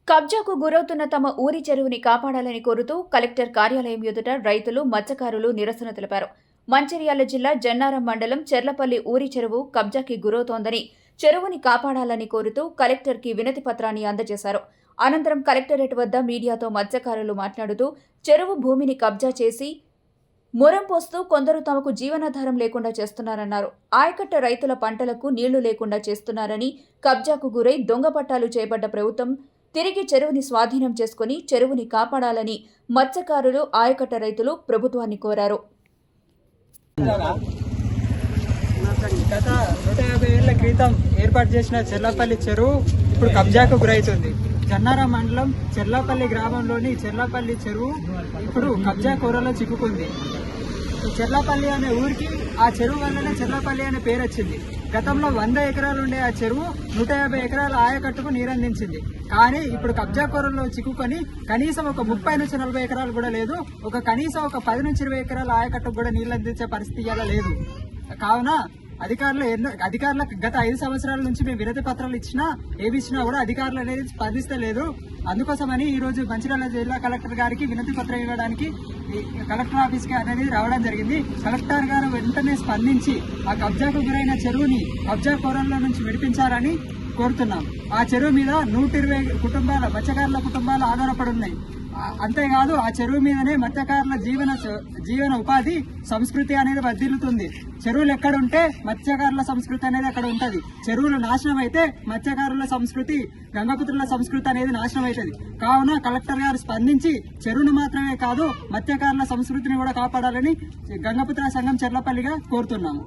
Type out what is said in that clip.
కబ్జాకు గురవుతున్న తమ ఊరి చెరువుని కాపాడాలని కోరుతూ కలెక్టర్ కార్యాలయం ఎదుట రైతులు, మత్స్యకారులు నిరసన తెలిపారు. మంచిర్యాల జిల్లా జన్నారం మండలం చెర్లపల్లి ఊరి చెరువు కబ్జాకి గురవుతోందని, చెరువుని కాపాడాలని కోరుతూ కలెక్టర్కి వినతి పత్రాన్ని అందజేశారు. అనంతరం కలెక్టరేట్ వద్ద మీడియాతో మత్స్యకారులు మాట్లాడుతూ, చెరువు భూమిని కబ్జా చేసి మొరం పోస్తూ కొందరు తమకు జీవనాధారం లేకుండా చేస్తున్నారన్నారు. ఆయకట్ట రైతుల పంటలకు నీళ్లు లేకుండా చేస్తున్నారని, కబ్జాకు గురై దొంగ పట్టాలు చేపట్ట ప్రభుత్వం తిరిగి చెరువుని స్వాధీనం చేసుకుని చెరువుని కాపాడాలని మత్స్యకారులు, ఆయకట్ట రైతులు ప్రభుత్వాన్ని కోరారు. గత 150 ఏళ్ల క్రితం ఏర్పాటు చేసిన చెర్లపల్లి చెరువు ఇప్పుడు కబ్జాకు గురైతుంది. జన్నారం మండలం చెర్లపల్లి గ్రామంలోని చెర్లపల్లి చెరువు ఇప్పుడు కబ్జా కోరలో చిక్కుకుంది. చెర్లపల్లి అనే ఊరికి ఆ చెరువు వల్లనే చెర్లపల్లి అనే పేరు వచ్చింది. గతంలో 100 ఎకరాలు ఉండే ఆ చెరువు 150 ఎకరాల ఆయకట్టుకు నీరందించింది. కానీ ఇప్పుడు కబ్జా కోరల్లో చిక్కుకొని కనీసం ఒక 30 నుంచి 40 ఎకరాలు కూడా లేదు, కనీసం ఒక 10 నుంచి 20 ఎకరాల ఆయకట్టుకు కూడా నీళ్లు అందించే పరిస్థితి ఇలా లేదు. కావున అధికారులకు గత 5 సంవత్సరాల నుంచి మేము వినతి పత్రాలు ఇచ్చినా కూడా అధికారులు అనేది స్పందిస్తలేదు. అందుకోసమని ఈ రోజు మంచిర్యాల జిల్లా కలెక్టర్ గారికి వినతి పత్రం ఇవ్వడానికి కలెక్టర్ ఆఫీస్ కి అనేది రావడం జరిగింది. కలెక్టర్ గారు వెంటనే స్పందించి ఆ కబ్జాకు గురైన చెరువుని కబ్జా కోరల్లో నుంచి విడిపించాలని కోరుతున్నాం. ఆ చెరువు మీద 120 కుటుంబాల మత్స్యకారుల కుటుంబాలు ఆధారపడి ఉన్నాయి. అంతేకాదు ఆ చెరువు మీదనే మత్స్యకారుల జీవన ఉపాధి సంస్కృతి అనేది వర్ధిల్లుతుంది. చెరువులు ఎక్కడుంటే మత్స్యకారుల సంస్కృతి అనేది అక్కడ ఉంటది. చెరువులు నాశనం అయితే మత్స్యకారుల సంస్కృతి, గంగపుత్రుల సంస్కృతి అనేది నాశనం అవుతుంది. కావున కలెక్టర్ గారు స్పందించి చెరువును మాత్రమే కాదు మత్స్యకారుల సంస్కృతిని కూడా కాపాడాలని గంగపుత్ర సంఘం చెర్లపల్లిగా కోరుతున్నాము.